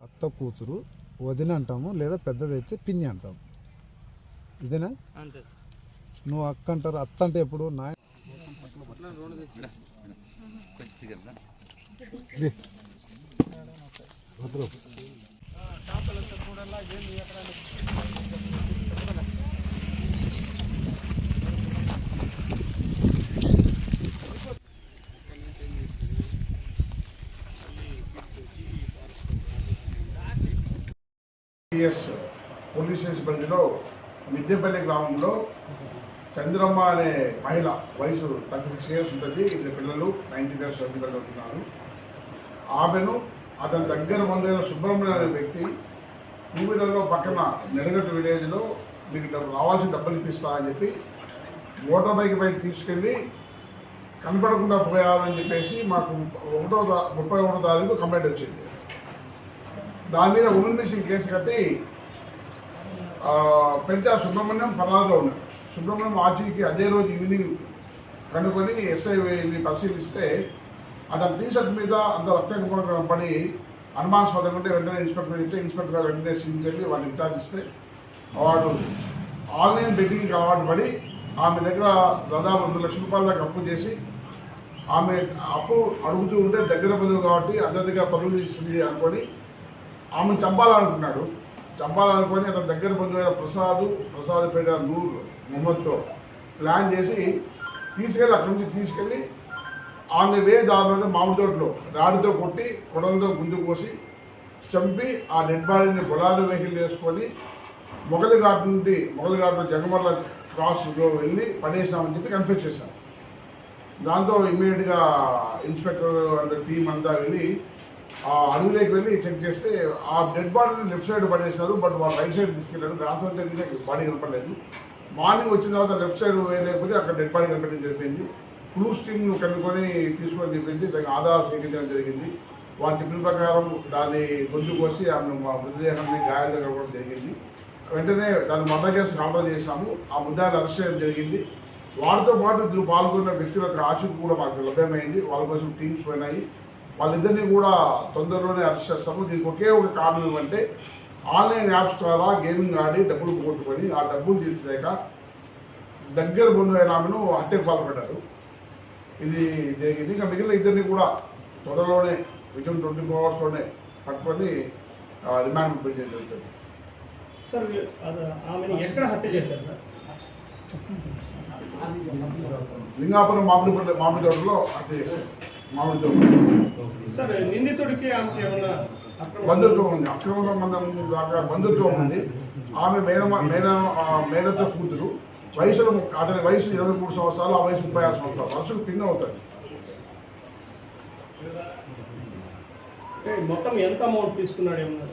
అత్త కూతురు వదిన అంటాము, లేదా పెద్దదైతే పిన్ని అంటాము. ఇదేనా? నువ్వు అక్క అంటారు. అత్త అంటే ఎప్పుడు నా పోలీస్ స్టేషన్ పరిధిలో మిద్దెపల్లి గ్రామంలో చంద్రమ్మ అనే మహిళ, వయసు 36 ఇయర్స్ ఉంటుంది. ఇద్దరు పిల్లలు 19 ఇయర్స్ పిల్లలు ఉంటున్నారు. ఆమెను అతని దగ్గర బంధువైన సుబ్రహ్మణ్యం అనే వ్యక్తి 2 వీలర్లో పక్కన నెడగట్టు విలేజ్లో మీకు రావాల్సిన డబ్బులు ఇప్పిస్తా అని చెప్పి మోటార్ బైక్ పై తీసుకెళ్ళి కనపడకుండా పోయాలని చెప్పేసి మాకు 31వ తారీఖు కంప్లైంట్ వచ్చింది. దాని మీద ఉమెన్ మిస్సింగ్ కేసు కట్టి పెడితే ఆ సుబ్రహ్మణ్యం పరారులో ఉన్నాడు. సుబ్రహ్మణ్యం ఆచీకి అదే రోజు ఈవినింగ్ కనుక్కొని ఎస్ఐని పరిశీలిస్తే అతని టీషర్ట్ మీద అంత రక్త పడి అనుమానాస్పదంగా ఉంటే వెంటనే ఇన్స్పెక్టర్ ఇస్తే ఇన్స్పెక్టర్ గారు వెంటనే సీన్కి వెళ్ళి వాడిని విచారిస్తే వాడు ఆన్లైన్ బెట్టింగ్కి అలవాటు పడి ఆమె దగ్గర దాదాపు 2 లక్షల రూపాయల దాకా అప్పు చేసి ఆమె అప్పు అడుగుతూ ఉంటే దగ్గర బంధువు కాబట్టి అందరి దగ్గర పనులు తీసుకుంది అనుకొని ఆమెను చంపాలనుకున్నాడు. చంపాలనుకొని అతని దగ్గర బంధువైన ప్రసాద్ పేట నూర్ మొహమ్మద్తో ప్లాన్ చేసి తీసుకెళ్ళి అక్కడి నుంచి తీసుకెళ్ళి ఆన్ ది వే దారిలోనే మామిడి తోటలో రాడితో కొట్టి కొడలతో గుంజు కోసి చంపి ఆ డెడ్ బాడీని బొలారు వెహికల్ వేసుకొని మొగలిఘాట్లో జగమర్ల క్రాస్లో వెళ్ళి పడేసినామని చెప్పి కన్ఫ్యూజ్ చేశాం. దాంతో ఇమ్మీడియట్గా ఇన్స్పెక్టర్ అండ్ టీం అంతా వెళ్ళి ఆ అడవిలోకి వెళ్ళి చెక్ చేస్తే ఆ డెడ్ బాడీని లెఫ్ట్ సైడ్ పడేసినారు. బట్ వాళ్ళు రైట్ సైడ్ తీసుకెళ్ళారు. రాత్రి జరిగితే బాడీ కనపడలేదు. మార్నింగ్ వచ్చిన తర్వాత లెఫ్ట్ సైడ్ వేయలేకపోతే అక్కడ డెడ్ బాడీ కనపడడం జరిగింది. క్లూస్ టీమ్ కనుక్కొని తీసుకొని చెప్పింది. దానికి ఆధార్ సేకరించడం జరిగింది. వారి చెప్పిన ప్రకారం దాన్ని గొంతు కోసి ఆమె మృతదేహాన్ని గాయాలు కలగడం జరిగింది. వెంటనే దాన్ని మర్డర్ కేసు కాంప్రమైజ్ చేశాము. ఆ ముద్దాయిని అరెస్ట్ చేయడం జరిగింది. వారితో పాటు ఇందులో పాల్గొన్న వ్యక్తులకు ఆచూకీ కూడా మాకు లభ్యమైంది. వాళ్ళ కోసం టీమ్స్ పోయినాయి. వాళ్ళిద్దరినీ కూడా తొందరలోనే అరెస్ట్ చేస్తాము. దీనికి ఒకే ఒక కారణం ఏమంటే ఆన్లైన్ యాప్స్ ద్వారా గేమింగ్ ఆడి డబ్బులు పోగొట్టుకొని ఆ డబ్బులు తీర్చలేక దగ్గర బంధువు అయిన ఆమెను హత్యకు పాల్పడ్డారు. ఇది జరిగింది. ఇంకా మిగిలిన ఇద్దరిని కూడా త్వరలోనే వితిన్ 24 అవర్స్లోనే పట్టుకొని రిమాండ్ పెట్టడం జరుగుతుంది. సార్ ఆమెను ఎక్కడ హత్య చేశారు సార్? లింగాపురం మామిడి తోటలో హత్య చేశారు. మామిడి తోట సార్ నిందితుడికి ఆమెకి ఏమన్నా బంధుత్వం ఉంది, అక్రమ సంబంధం దాకా బంధుత్వం ఉంది. ఆమె మేనతో కూతురు. వయసులో అతని వయసు 23 సంవత్సరాలు, ఆ వయసు 36 సంవత్సరాలు. వరుసకు పిన్ అవుతుంది. మొత్తం ఎంత అమౌంట్ తీసుకున్నాడు ఏమన్నా?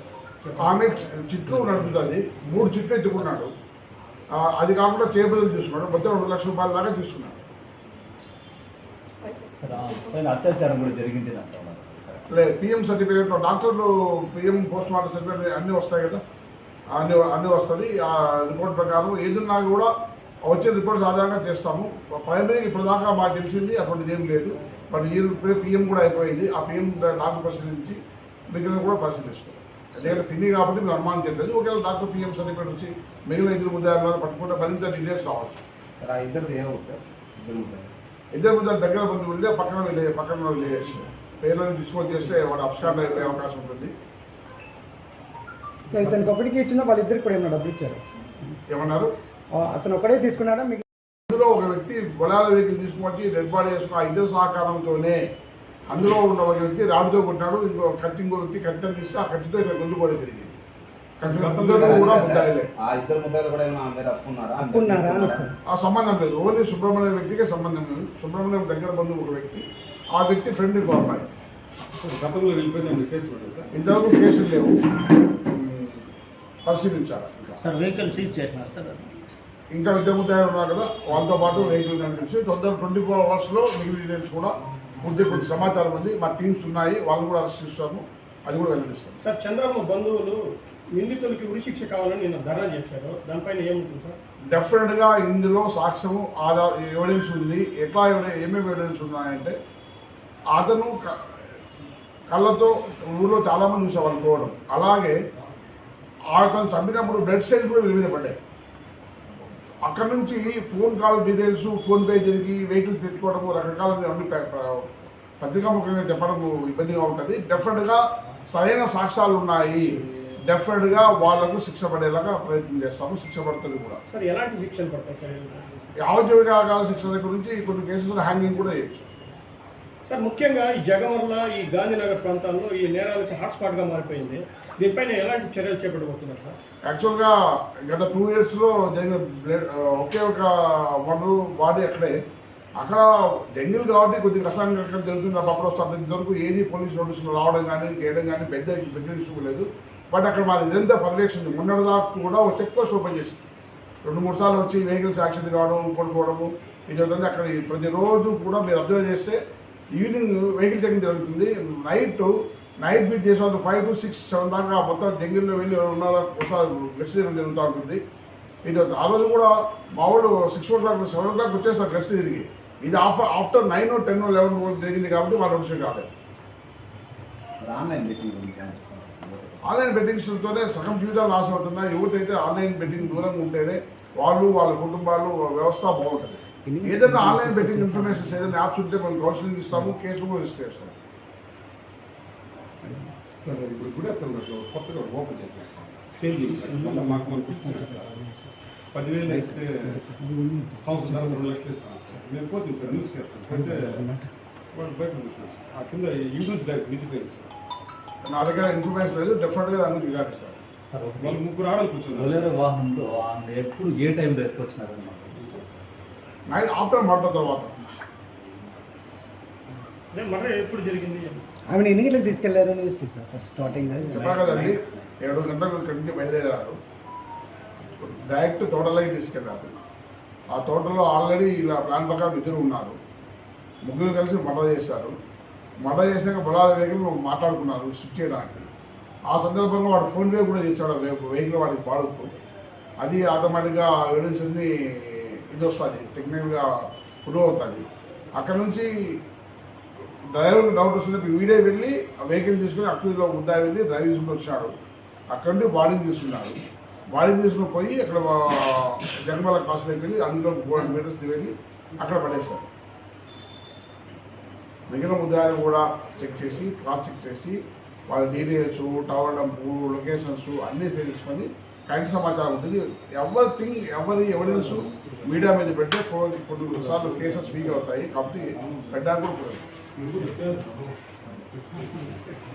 ఆమె చిట్లు నడుపుతుంది, 3 చిట్లు ఎత్తుకున్నాడు. అది కాకుండా చేపలు తీసుకున్నాడు. మొత్తం 2 లక్షల రూపాయల దాకా తీసుకున్నాడు. అత్యాచారం కూడా జరిగింది లేదు, పిఎం సర్టిఫికేట్ డాక్టర్లు పిఎం పోస్ట్ మార్టం సర్టిఫికేట్ అన్నీ వస్తాయి కదా, అన్నీ వస్తుంది. ఆ రిపోర్ట్ ప్రకారం ఏదున్నా కూడా వచ్చే రిపోర్ట్స్ ఆధారంగా చేస్తాము. ప్రైమరీకి ఇప్పటిదాకా మాకు తెలిసింది అటువంటిది ఏం లేదు. బట్ ఇప్పుడే పిఎం కూడా అయిపోయింది. ఆ పిఎం డాక్టర్ పరిశీలించి మిగిలిన కూడా పరిశీలిస్తాం. ఎందుకంటే పిన్ని కాబట్టి మీరు అనుమానం చేయలేదు. ఒకవేళ డాక్టర్ పిఎం సర్టిఫికేట్ వచ్చి మిగిలిన 2 ముద్దాయిలను పట్టుకుంటే మరింత డీటెయిల్స్ కావచ్చు. ఇద్దరు ముద్దాయిలు దగ్గర బంధువులే, పక్కన విలేజ్ పేర్లను డిస్పోజ్ చేస్తే వాడు అబ్స్కాండ్ అయిపోయే అవకాశం ఉంటుంది. ఇతనికి ఒకటికి ఇచ్చిందా వాళ్ళిద్దరికి కూడా ఏమైనా డబ్బులు ఇచ్చారు? ఏమన్నారు? అతను ఒకటే తీసుకున్నాడా? మీకు అందులో ఒక వ్యక్తి బొలాల వెహికల్ తీసుకువచ్చి డెడ్ బాడీ వేసుకున్న ఆ ఇద్దరు సహకారంతోనే అందులో ఉన్న ఒక వ్యక్తి రాడుతో కొట్టాడు. ఇంకో వ్యక్తి కత్తిని తీస్తే ఆ కత్తితో ఇట్లా గొంతు కూడా తిరిగింది. ఆ సంబంధం లేదు, ఓన్లీ సుబ్రహ్మణ్యం వ్యక్తికే సంబంధం లేదు. సుబ్రహ్మణ్యం దగ్గర బంధువు ఒక వ్యక్తి, ఆ వ్యక్తి ఫ్రెండ్ ఇంకో అమ్మాయి. ఇంతవరకు కేసులు లేవు, పరిశీలించాలి. సార్ వెహికల్ సీజ్ చేసినారు సార్? ఇంకా ఇద్దరు ముద్దాయిలు ఉన్నారు కదా, వాళ్ళతో పాటు వెహికల్ కనిపించి తొందర 24 అవర్స్లో మిగిలిన డీటెయిల్స్ కూడా కొద్ది సమాచారం ఉంది. మా టీమ్స్ ఉన్నాయి, వాళ్ళు కూడా అరెస్ట్ చేస్తాము, అది కూడా వెల్లడిస్తాం. సార్ చంద్రమ్మ బంధువులు నిందితులకి ఉరిశిక్ష కావాలని నిన్న ధర్నా చేశారు, దానిపైన ఏముంటుంది సార్? డెఫినెట్గా ఇందులో సాక్ష్యము ఎవిడెన్స్ ఉంది. ఎట్లా ఏమేమి ఎవిడెన్స్ ఉన్నాయంటే, అతను కళ్ళతో ఊళ్ళో చాలామంది చూసేవాళ్ళు పోవడం, అలాగే అతను చంపినప్పుడు బ్లడ్ సెల్స్ కూడా వివిధ పడ్డాయి. అక్కడ నుంచి ఫోన్ కాల్ డీటెయిల్స్, ఫోన్పే జరిగి వెహికల్స్ పెట్టుకోవడము, రకరకాల అన్ని పత్రికాముఖంగా చెప్పడం ఇబ్బందిగా ఉంటుంది. డెఫినెట్గా సరైన సాక్ష్యాలు ఉన్నాయి. డెఫినెట్గా వాళ్లకు శిక్ష పడేలాగా ప్రయత్నం చేస్తాము. శిక్ష పడుతుంది కూడా. సార్ ఎలాంటి శిక్షలు పడతాయి సార్? యావజ్జీవికాల శిక్ష దగ్గర నుంచి కొన్ని కేసులు హ్యాంగింగ్ కూడా చేయొచ్చు. సార్ ముఖ్యంగా ఈ జగమర్ల, ఈ గాంధీనగర్ ప్రాంతాల్లో ఈ నేరాలకు హాట్స్పాట్గా మారిపోయింది. దీనిపైన ఎలాంటి చర్యలు చేపట్టబోతున్నారు సార్? యాక్చువల్గా గత 2 ఇయర్స్లో జరిగిన ఒకే ఒక వనరు వాడి అక్కడ జంగిల్ కాబట్టి కొద్దిగా రసాయన జరుగుతుంది. అప్పుడు వస్తుంది. ఇంతవరకు ఏది పోలీసు నోటీసులు రావడం కానీ చేయడం కానీ పెద్ద ఇష్యూ లేదు. బట్ అక్కడ మాది నిరంతర పర్యవేక్షణ. మొన్నటిదాకా కూడా ఒక చెక్ పోస్ట్ ఓపెన్ చేసి 2-3 సార్లు వచ్చి వెహికల్స్ యాక్సిడెంట్ కావడం, కొనుక్కోవడము ఇది అవుతుంది. అక్కడ ప్రతిరోజు కూడా మీరు అబ్జర్వ్ చేస్తే ఈవినింగ్ వెహికల్ చెకింగ్ జరుగుతుంది. నైట్ బీట్ చేసే వాళ్ళు 5 to 6, 7 దాకా మొత్తం జంగిల్లో వెళ్ళి ఉన్నారా ఒకసారి గెస్ట్ చేయడం జరుగుతూ ఉంటుంది. ఇది ఆ రోజు కూడా మా వాళ్ళు 6 o'clock 7 o'clock వచ్చేస్తారు గెస్ట్ తిరిగి. ఇది ఆఫ్టర్ 9 or 10 or 11 జరిగింది కాబట్టి వాళ్ళు నోటీస్ కాలేదు. ఆన్లైన్ బెట్టింగ్స్తోనే సగం జీవితాలు నాశనం అవుతున్నాయి. యువత అయితే ఆన్లైన్ బెట్టింగ్ దూరంగా ఉంటేనే వాళ్ళ కుటుంబాలు వ్యవస్థ బాగుంటుంది. ఏదైనా ఆన్లైన్ బెట్టింగ్ ఇన్ఫర్మేషన్స్ ఏదైనా యాప్స్ ఉంటే మనం కౌన్సిలింగ్ ఇస్తాము, కేసు కూడా రిజిస్టర్ చేస్తాము. సార్ ఇప్పుడు కూడా కొత్తగా ఓపెన్ చేస్తాం సార్. మాకు మనకు 10,000 ఇస్తే సంవత్సరం 2 లక్షలు ఇస్తాం సార్. మేము పోతుంది సార్ న్యూస్కి వేస్తాం అంటే వాళ్ళు బయట చూస్తున్నాం సార్. ఆ కింద యూనిట్ మిగిలిపోయింది సార్. నా దగ్గర ఇన్ఫర్మేషన్ లేదు. డెఫినెట్గా దాన్ని విచారిస్తారు. వాళ్ళు 3 ఆడలు కూర్చున్నారు. వాహనంలో ఎప్పుడు ఏ టైంలో ఎత్తుకొచ్చినారు? నైట్ ఆఫ్టర్ మర్డర్ తర్వాత. మర్డర్ ఎప్పుడు జరిగింది? ఆమెను ఎన్ని గంటలకు తీసుకెళ్లారు ఫస్ట్ స్టార్టింగ్? చెప్పా కదండి, 7 గంటలకు ఇక్కడి నుంచి బయలుదేరారు. డైరెక్ట్ తోటలోకి తీసుకెళ్ళారు. ఆ తోటలో ఆల్రెడీ ఇలా ప్లాన్ ప్రకారం ఇద్దరు ఉన్నారు. 3 కలిసి మర్డర్ చేశారు. మర్డర్ చేసినాక బొలాల వెహికల్ మాట్లాడుకున్నారు షిఫ్ట్ చేయడానికి. ఆ సందర్భంగా వాడు ఫోన్పే కూడా చేశాడు వెహికల్ వాడికి బాడుతూ. అది ఆటోమేటిక్గా ఎవిడెన్స్ అన్ని ఇది వస్తుంది, టెక్నికల్గా ప్రూవ్ అవుతుంది. అక్కడ నుంచి డ్రైవర్కి డౌట్ వస్తుంది. వీడే వెళ్ళి ఆ వెహికల్ తీసుకుని అక్యూజ్లో ముద్దాయి వెళ్ళి డ్రైవింగ్ వచ్చినాడు. అక్కడ నుండి బాడీని తీసుకున్నారు. బాడీ తీసుకుని పోయి అక్కడ జగన్మల కాసులోకి వెళ్ళి అందులో 400 మీటర్స్ వెళ్ళి అక్కడ పడేశారు. మిగిలిన ముద్దాయిని కూడా చెక్ చేసి క్రాస్ చెక్ చేసి వాళ్ళ డీటెయిల్స్, టవర్ డంపు, లొకేషన్స్ అన్నీ తెలుసుకొని కరెక్ట్ సమాచారం ఉంటుంది. ఎవరి ఎవిడెన్స్ మీడియా మీద పెడితే కొన్నిసార్లు కేసెస్ ఫీల్ అవుతాయి కాబట్టి పెట్టడానికి కూడా